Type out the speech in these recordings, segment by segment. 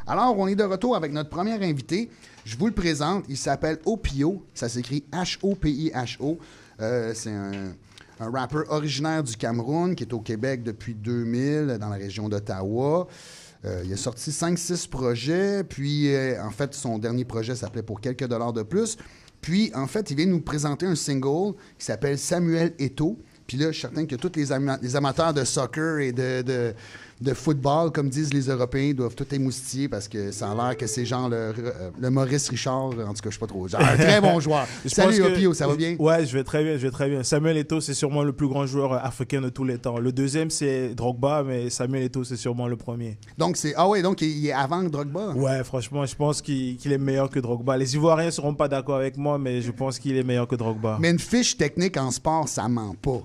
Alors, on est de retour avec notre premier invité. Je vous le présente. Il s'appelle Opio. Ça s'écrit H-O-P-I-H-O. C'est un rappeur originaire du Cameroun qui est au Québec depuis 2000 dans la région d'Ottawa. Il a sorti 5-6 projets. Puis, en fait, son dernier projet s'appelait Pour quelques dollars de plus. Puis, en fait, il vient nous présenter un single qui s'appelle Samuel Eto'o. Puis là, je suis certain que tous les amateurs de soccer et de football, comme disent les Européens, doivent tout émoustiller parce que ça a l'air que c'est genre le Maurice Richard, en tout cas, je ne sais pas trop. Genre, un très bon joueur. Salut Opio, ça va bien? Ouais, je vais très bien. Samuel Eto'o, c'est sûrement le plus grand joueur africain de tous les temps. Le deuxième, c'est Drogba, mais Samuel Eto'o, c'est sûrement le premier. Donc, il est avant Drogba? Ouais, franchement, je pense qu'il est meilleur que Drogba. Les Ivoiriens ne seront pas d'accord avec moi, mais je pense qu'il est meilleur que Drogba. Mais une fiche technique en sport, ça ment pas.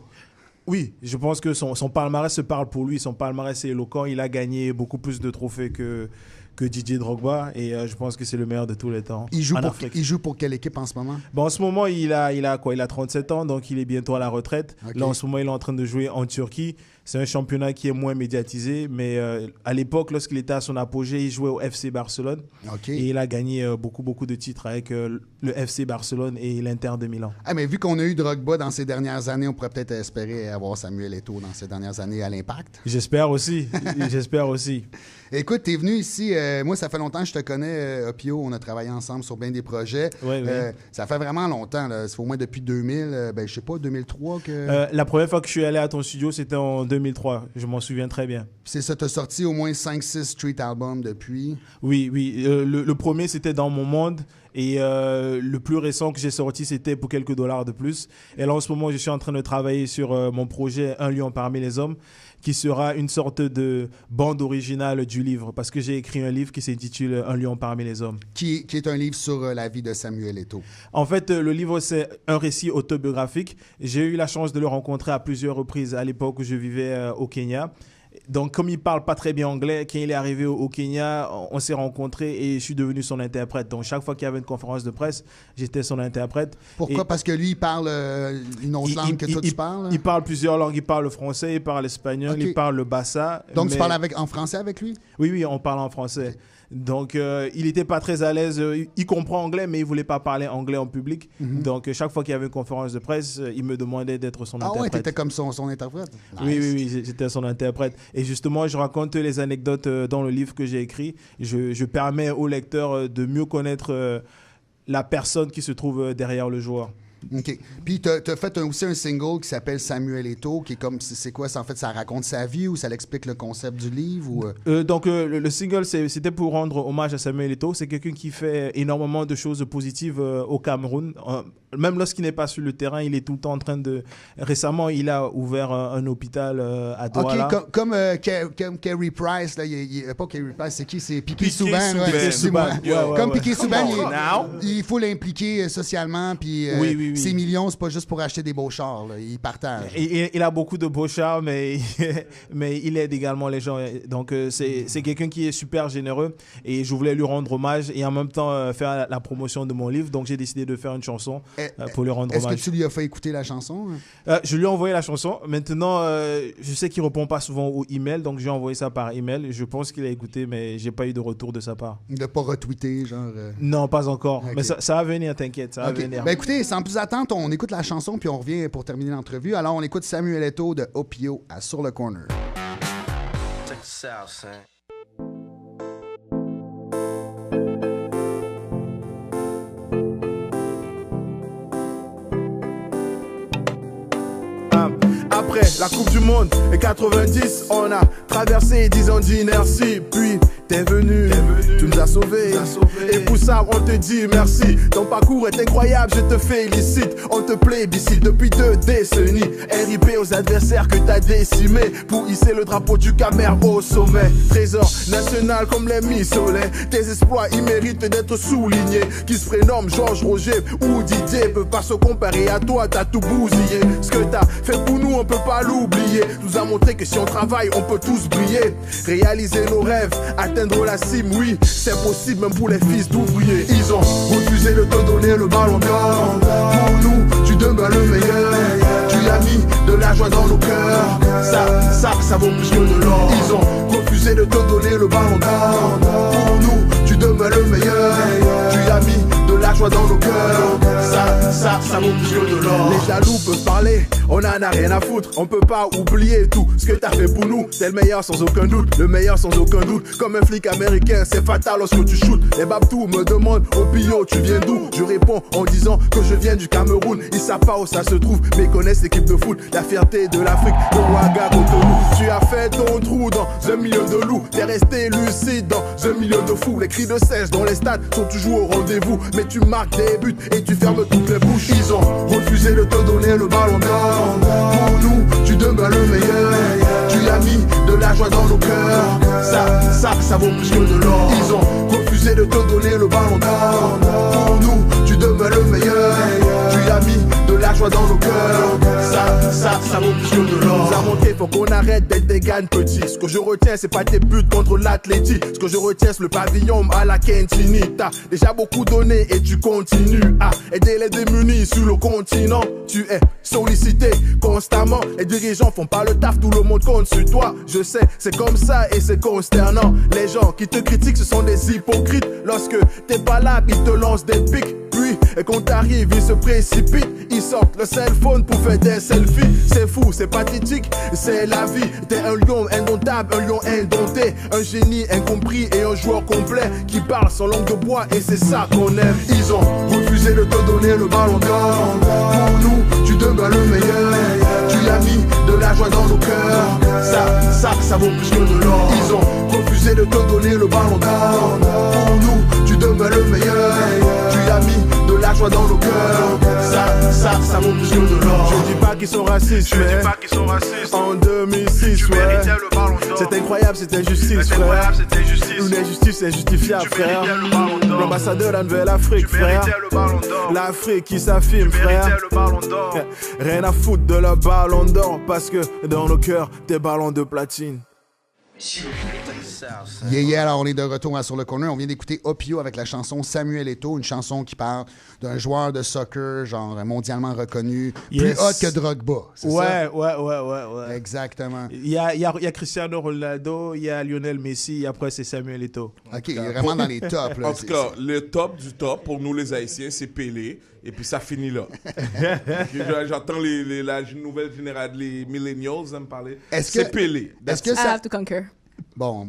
Oui, je pense que son palmarès se parle pour lui. Son palmarès est éloquent. Il a gagné beaucoup plus de trophées que Didier Drogba et je pense que c'est le meilleur de tous les temps. Il joue pour quelle équipe en ce moment? Bon, en ce moment, il a 37 ans, donc il est bientôt à la retraite. Okay. Là, en ce moment, il est en train de jouer en Turquie. C'est un championnat qui est moins médiatisé, mais à l'époque, lorsqu'il était à son apogée, il jouait au FC Barcelone. Okay. Et il a gagné beaucoup de titres avec le FC Barcelone et l'Inter de Milan. Ah, mais vu qu'on a eu Drogba dans ces dernières années, on pourrait peut-être espérer avoir Samuel Eto'o dans ces dernières années à l'Impact. J'espère aussi. Écoute, tu es venu ici. Moi, ça fait longtemps que je te connais, Opio. On a travaillé ensemble sur bien des projets. Oui. Ça fait vraiment longtemps. Là. C'est au moins depuis 2000. Je sais pas, 2003 que... La première fois que je suis allé à ton studio, c'était en 2003. Je m'en souviens très bien. C'est ça, tu as sorti au moins 5-6 street albums depuis? Oui. Le premier, c'était Dans mon monde. Et le plus récent que j'ai sorti, c'était Pour quelques dollars de plus. Et là, en ce moment, je suis en train de travailler sur mon projet Un lion parmi les hommes, qui sera une sorte de bande originale du livre, parce que j'ai écrit un livre qui s'intitule Un lion parmi les hommes. Qui est un livre sur la vie de Samuel Eto'o. En fait, le livre, c'est un récit autobiographique. J'ai eu la chance de le rencontrer à plusieurs reprises à l'époque où je vivais au Kenya. Donc, comme il ne parle pas très bien anglais, quand il est arrivé au Kenya, on s'est rencontrés et je suis devenu son interprète. Donc, chaque fois qu'il y avait une conférence de presse, j'étais son interprète. Pourquoi? Parce que lui, il parle une autre langue que toi, tu parles? Il parle plusieurs langues. Il parle le français, il parle l'espagnol, il parle le bassa. Donc, tu parles en français avec lui? Oui, on parle en français. Okay. Donc, il n'était pas très à l'aise. Il comprend anglais, mais il ne voulait pas parler anglais en public. Mm-hmm. Donc, chaque fois qu'il y avait une conférence de presse, il me demandait d'être son interprète. Ah ouais, tu étais comme son interprète? Nice. Oui, j'étais son interprète. Et justement, je raconte les anecdotes dans le livre que j'ai écrit. Je permets au lecteur de mieux connaître la personne qui se trouve derrière le joueur. OK. Puis, tu as fait aussi un single qui s'appelle Samuel Eto'o, qui est comme, c'est quoi? En fait, ça raconte sa vie ou ça l'explique le concept du livre? Ou... Donc, le single, c'était pour rendre hommage à Samuel Eto'o. C'est quelqu'un qui fait énormément de choses positives au Cameroun. Même lorsqu'il n'est pas sur le terrain, il est tout le temps en train de... Récemment, il a ouvert un hôpital à Douala. OK, comme Carey Price, là, pas Carey Price, c'est qui? C'est Piqué Souban. Comme Piqué Souban, il faut l'impliquer socialement, puis... Oui. Ces millions, c'est pas juste pour acheter des beaux chars. Là. Il partage. Il a beaucoup de beaux chars, mais il aide également les gens. Donc, c'est quelqu'un qui est super généreux et je voulais lui rendre hommage et en même temps faire la promotion de mon livre. Donc, j'ai décidé de faire une chanson pour lui rendre hommage. Est-ce que tu lui as fait écouter la chanson? Je lui ai envoyé la chanson. Maintenant, je sais qu'il ne répond pas souvent aux emails, donc j'ai envoyé ça par email. Je pense qu'il a écouté, mais je n'ai pas eu de retour de sa part. Il n'a pas retweeté, genre... Non, pas encore. Okay. Mais ça va venir, t'inquiète. Ça va venir. Ben écoutez, sans plus attendre, on écoute la chanson puis on revient pour terminer l'entrevue. Alors, on écoute Samuel Eto'o de Opio à Sur le Corner. Après la Coupe du Monde et 90, on a traversé 10 ans d'inertie, puis t'es venu, tu nous as sauvés. Et pour ça, on te dit merci. Ton parcours est incroyable, je te félicite. On te plébiscite depuis 2 décennies. RIP aux adversaires que t'as décimés pour hisser le drapeau du Camer au sommet. Trésor national comme les Miss Soleil. Tes exploits, ils méritent d'être soulignés. Qui se prénomme Georges Roger ou Didier peut pas se comparer à toi, t'as tout bousillé. Ce que t'as fait pour nous, on peut pas l'oublier. Nous a montré que si on travaille, on peut tous briller. Réaliser nos rêves, atteindre la cime, oui, c'est possible même pour les fils d'ouvriers. Ils ont refusé de te donner le ballon d'or. Pour nous, tu demeures le meilleur. Tu as mis de la joie dans nos cœurs. Ça vaut plus que de l'or. Ils ont refusé de te donner le ballon d'or. Pour nous, jaloux peuvent parler, on en a rien à foutre. On peut pas oublier tout ce que t'as fait pour nous. T'es le meilleur sans aucun doute, le meilleur sans aucun doute. Comme un flic américain, c'est fatal lorsque tu shootes. Les babtous me demandent, oh Pio, tu viens d'où? Je réponds en disant que je viens du Cameroun. Ils savent pas où ça se trouve, mais connaissent l'équipe de foot. La fierté de l'Afrique, le Ouaga Cotonou. Tu as fait ton trou dans un milieu de loups. T'es resté lucide dans un milieu de fous. Les cris de sèche dans les stades sont toujours au rendez-vous. Mais tu marques des buts et tu fermes toutes les bouches. Ils ont refusé de te donner le ballon d'or. Pour nous, tu demeures le meilleur. Tu as mis de la joie dans nos cœurs. Ça vaut plus que de l'or. Ils ont refusé de te donner le ballon d'or. Pour nous, tu demeures le meilleur. Tu as mis de la joie dans nos cœurs. Ça vaut plus que de l'or. Nous avons monté, faut qu'on arrête d'être des gagnes petits. Ce que je retiens, c'est pas tes buts contre l'athlétique. Ce que je retiens, c'est le pavillon à la Kentini. T'as déjà beaucoup donné et tu continues à aider les démunis sur le continent. Tu es sollicité constamment. Les dirigeants font pas le taf, tout le monde compte sur toi. Je sais, c'est comme ça et c'est consternant. Les gens qui te critiquent, ce sont des hypocrites. Lorsque t'es pas là, ils te lancent des pics. Puis, et quand t'arrives, ils se précipitent. Ils sortent le cell phone pour faire des selfies. C'est fou, c'est pathétique, c'est la vie. T'es un lion indomptable, un lion indompté. Un génie incompris et un joueur complet qui parle sans langue de bois et c'est ça qu'on aime. Ils ont refusé de te donner le ballon d'or. Pour nous, tu demeures le meilleur. Tu as mis de la joie dans nos cœurs. Ça vaut plus que de l'or. Ils ont refusé de te donner le ballon d'or. Pour nous, tu demeures le meilleur. Tu as mis de la joie dans nos cœurs. Ça vaut plus que de l'or. Je dis pas qu'ils sont racistes, mais en 2006, tu méritais le ballon d'or. C'est incroyable, c'est injustice, frère. Une injustice injustifiable, frère. L'ambassadeur de la Nouvelle-Afrique, frère. L'Afrique qui s'affirme, frère. Rien à foutre de le ballon d'or, parce que dans nos cœurs, t'es ballons de platine. Yeah, alors on est de retour Sur le Corner. On vient d'écouter Opio avec la chanson Samuel Eto'o, une chanson qui parle d'un joueur de soccer, genre mondialement reconnu, plus hot que Drogba. C'est ça? Ouais. Exactement. Il y a Cristiano Ronaldo, il y a Lionel Messi, et après c'est Samuel Eto'o. OK, il est vraiment dans les tops. Là. En tout cas, le top du top, pour nous les Haïtiens, c'est Pelé. Et puis ça finit là. J'entends la nouvelle génération, les millennials me parler. C'est Pelé. I have to concur. Bon.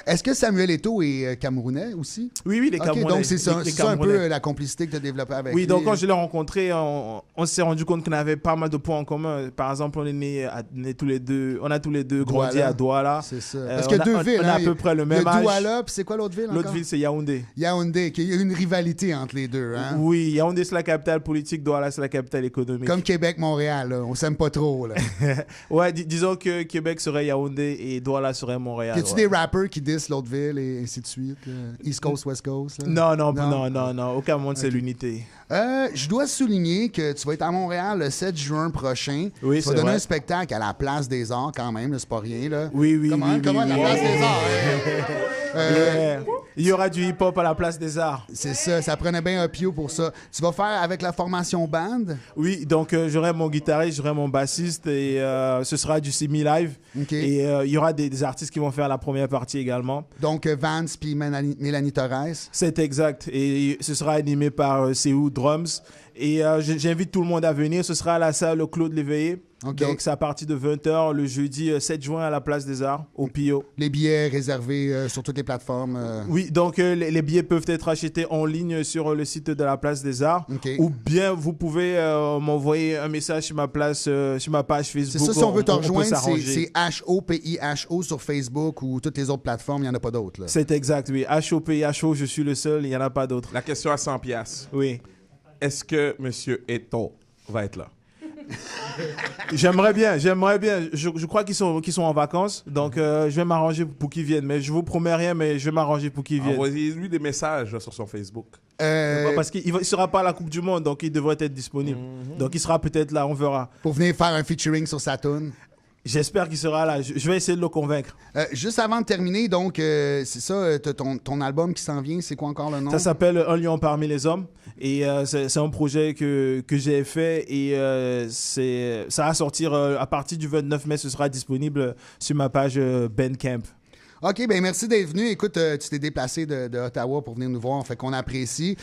Est-ce que Samuel Eto'o est camerounais aussi? Oui, les Camerounais. Donc c'est ça un peu la complicité que tu as développée avec lui. Oui, donc quand je l'ai rencontré, on s'est rendu compte qu'on avait pas mal de points en commun. Par exemple, on a tous les deux grandi à Douala. C'est ça. Parce qu'il y a deux villes. On a à peu près le même âge. Douala, puis c'est quoi l'autre ville? L'autre ville, c'est Yaoundé. Yaoundé, qu'il y a une rivalité entre les deux. Hein? Oui, Yaoundé, c'est la capitale politique, Douala, c'est la capitale économique. Comme Québec-Montréal, là. On s'aime pas trop. Là. Ouais, disons que Québec serait Yaoundé et Douala serait Montréal. Y a-tu des rappers qui disent l'autre ville et ainsi de suite? East Coast, West Coast? Là? Non. Aucun monde, c'est l'unité. Je dois souligner que tu vas être à Montréal le 7 juin prochain. Oui, tu vas donner un spectacle à la Place des Arts quand même, là, c'est pas rien. Là. Oui. Comment la Place des Arts? Il y aura du hip-hop à la Place des Arts. C'est ça prenait bien un pio pour ça. Tu vas faire avec la formation band? Oui, donc j'aurai mon guitariste, j'aurai mon bassiste et ce sera du semi-live. Okay. Et il y aura des artistes qui vont faire la première partie également. Donc Vance puis Mélanie Torres? C'est exact. Et ce sera animé par Séou Drums. Et j'invite tout le monde à venir. Ce sera à la salle Claude Léveillé. Okay. Donc c'est à partir de 20h le jeudi 7 juin à la Place des Arts, au Pio. Les billets réservés sur toutes les plateformes? Oui, donc les billets peuvent être achetés en ligne sur le site de la Place des Arts. Okay. Ou bien vous pouvez m'envoyer un message sur ma page Facebook. C'est ça, si on veut te rejoindre, c'est HOPIHO sur Facebook ou toutes les autres plateformes, il n'y en a pas d'autres. Là. C'est exact, oui. HOPIHO, je suis le seul, il n'y en a pas d'autres. La question à 100$. Oui. Est-ce que M. Eto'o va être là? J'aimerais bien. Je crois qu'ils sont en vacances, donc je vais m'arranger pour qu'ils viennent. Mais je vous promets rien, mais je vais m'arranger pour qu'ils viennent. Envoyez-lui des messages là, sur son Facebook. Parce qu'il ne sera pas à la Coupe du Monde, donc il devrait être disponible. Donc il sera peut-être là, on verra. Pour venir faire un featuring sur sa tune. J'espère qu'il sera là. Je vais essayer de le convaincre. Juste avant de terminer, donc, c'est ça, ton album qui s'en vient, c'est quoi encore le nom? Ça s'appelle Un lion parmi les hommes. Et c'est un projet que j'ai fait et ça va sortir à partir du 29 mai. Ce sera disponible sur ma page Bandcamp. OK, ben merci d'être venu. Écoute, tu t'es déplacé de Ottawa pour venir nous voir, fait qu'on apprécie.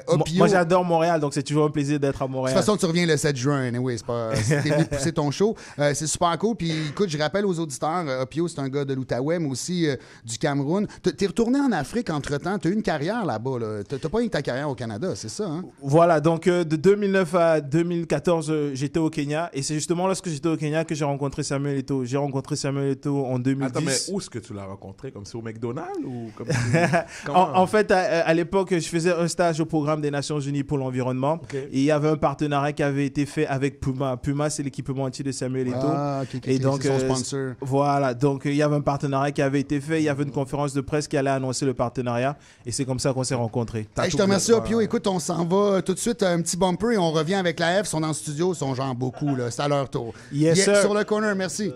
Opio, Moi, j'adore Montréal, donc c'est toujours un plaisir d'être à de Montréal. toute façon, tu reviens le 7 juin. Anyway, t'es venu pousser ton show. C'est super cool. Puis écoute, je rappelle aux auditeurs, Opio, c'est un gars de l'Outaouais, mais aussi du Cameroun. T'es retourné en Afrique entre-temps. T'as eu une carrière là-bas. Là. T'as pas eu ta carrière au Canada, c'est ça, hein? Voilà, donc de 2009 à 2014, j'étais au Kenya. Et c'est justement lorsque j'étais au Kenya que j'ai rencontré Samuel Eto'o. J'ai rencontré Samuel Eto'o en 2010. Attends, mais où est-ce que tu l'as rencontré? Comme c'est au McDonald's ou comme En fait, à l'époque, je faisais un stage au programme des Nations Unies pour l'environnement. Okay. Et il y avait un partenariat qui avait été fait avec Puma. Puma, c'est l'équipement entier de Samuel Eto'o. Ah, OK, Et donc, c'est son sponsor. Voilà, donc il y avait un partenariat qui avait été fait. Il y avait une conférence de presse qui allait annoncer le partenariat. Et c'est comme ça qu'on s'est rencontrés. Hey, je te remercie, Opio. Écoute, on s'en va tout de suite un petit bumper et on revient avec la F. Ils sont dans le studio, ils sont genre beaucoup. Là. C'est à leur tour. Yes, sir. Sur le corner, merci.